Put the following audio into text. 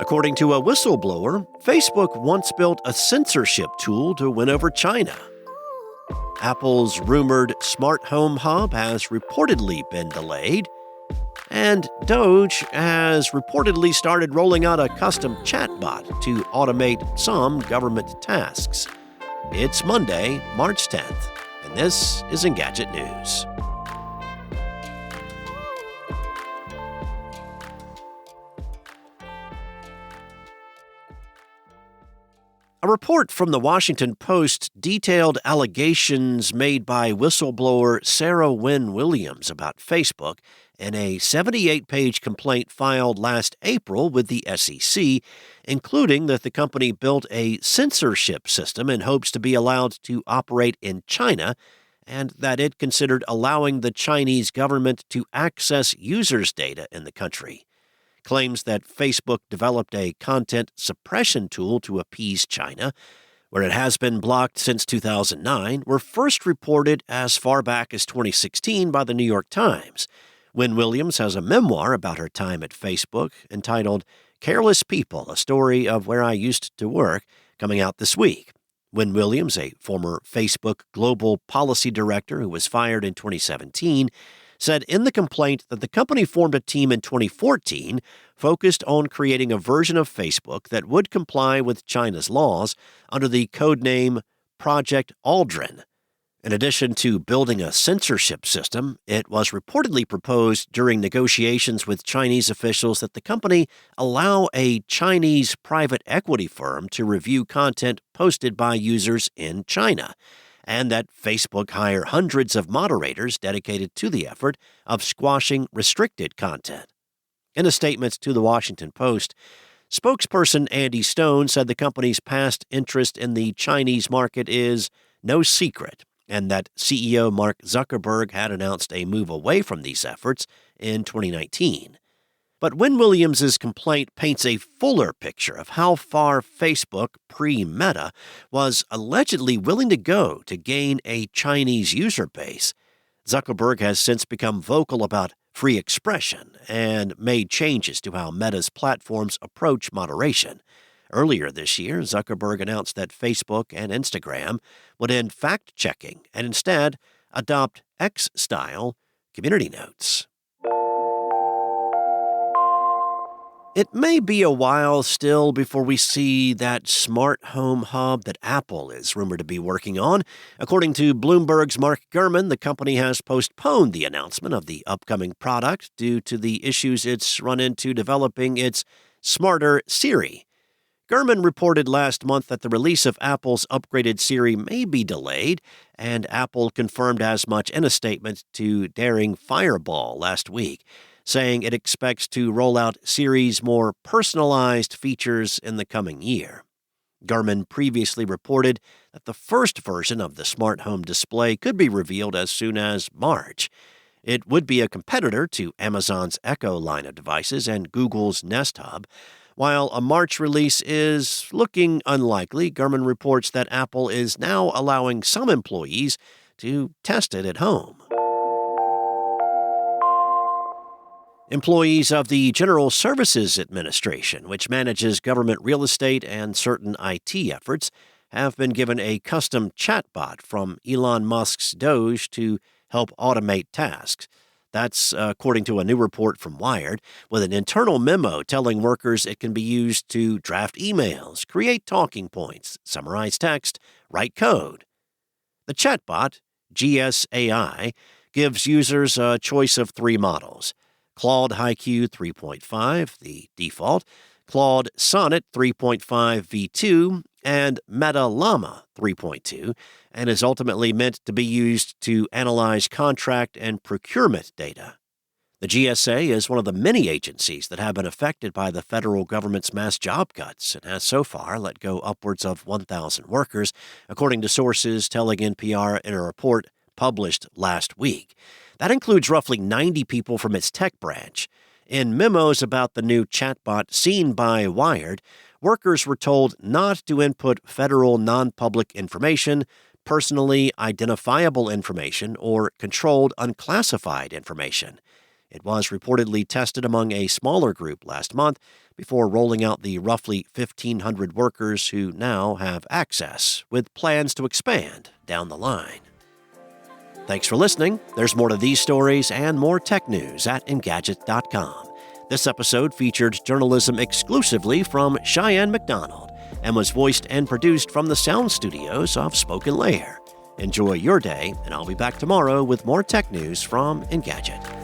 According to a whistleblower, Facebook once built a censorship tool to win over China. Apple's rumored smart home hub has reportedly been delayed. And Doge has reportedly started rolling out a custom chatbot to automate some government tasks. It's Monday, March 10th, and this is Engadget News. A report from the Washington Post detailed allegations made by whistleblower Sarah Wynne Williams about Facebook in a 78-page complaint filed last April with the SEC, including that the company built a censorship system in hopes to be allowed to operate in China, and that it considered allowing the Chinese government to access users' data in the country. Claims that Facebook developed a content suppression tool to appease China, where it has been blocked since 2009, were first reported as far back as 2016 by the New York Times. Wynne Williams has a memoir about her time at Facebook entitled Careless People, A Story of Where I Used to Work, coming out this week. Wynne Williams, a former Facebook Global Policy Director who was fired in 2017, said in the complaint that the company formed a team in 2014 focused on creating a version of Facebook that would comply with China's laws under the codename Project Aldrin. In addition to building a censorship system, it was reportedly proposed during negotiations with Chinese officials that the company allow a Chinese private equity firm to review content posted by users in China, and that Facebook hire hundreds of moderators dedicated to the effort of squashing restricted content. In a statement to the Washington Post, spokesperson Andy Stone said the company's past interest in the Chinese market is no secret, and that CEO Mark Zuckerberg had announced a move away from these efforts in 2019. But Wynne Williams' complaint paints a fuller picture of how far Facebook, pre-Meta, was allegedly willing to go to gain a Chinese user base. Zuckerberg has since become vocal about free expression and made changes to how Meta's platforms approach moderation. Earlier this year, Zuckerberg announced that Facebook and Instagram would end fact-checking and instead adopt X-style community notes. It may be a while still before we see that smart home hub that Apple is rumored to be working on. According to Bloomberg's Mark Gurman, the company has postponed the announcement of the upcoming product due to the issues it's run into developing its smarter Siri. Gurman reported last month that the release of Apple's upgraded Siri may be delayed, and Apple confirmed as much in a statement to Daring Fireball last week, saying it expects to roll out Siri's more personalized features in the coming year. Gurman previously reported that the first version of the smart home display could be revealed as soon as March. It would be a competitor to Amazon's Echo line of devices and Google's Nest Hub. While a March release is looking unlikely, Gurman reports that Apple is now allowing some employees to test it at home. Employees of the General Services Administration, which manages government real estate and certain IT efforts, have been given a custom chatbot from Elon Musk's Doge to help automate tasks. That's according to a new report from Wired, with an internal memo telling workers it can be used to draft emails, create talking points, summarize text, write code. The chatbot, GSAI, gives users a choice of three models: Claude HiQ 3.5, the default, Claude Sonnet 3.5 V2, and Meta Llama 3.2, and is ultimately meant to be used to analyze contract and procurement data. The GSA is one of the many agencies that have been affected by the federal government's mass job cuts and has so far let go upwards of 1,000 workers, according to sources telling NPR in a report published last week. That includes roughly 90 people from its tech branch. In memos about the new chatbot seen by Wired, workers were told not to input federal non-public information, personally identifiable information, or controlled unclassified information. It was reportedly tested among a smaller group last month before rolling out the roughly 1,500 workers who now have access, with plans to expand down the line. Thanks for listening. There's more to these stories and more tech news at Engadget.com. This episode featured journalism exclusively from Cheyenne McDonald and was voiced and produced from the sound studios of Spoken Layer. Enjoy your day, and I'll be back tomorrow with more tech news from Engadget.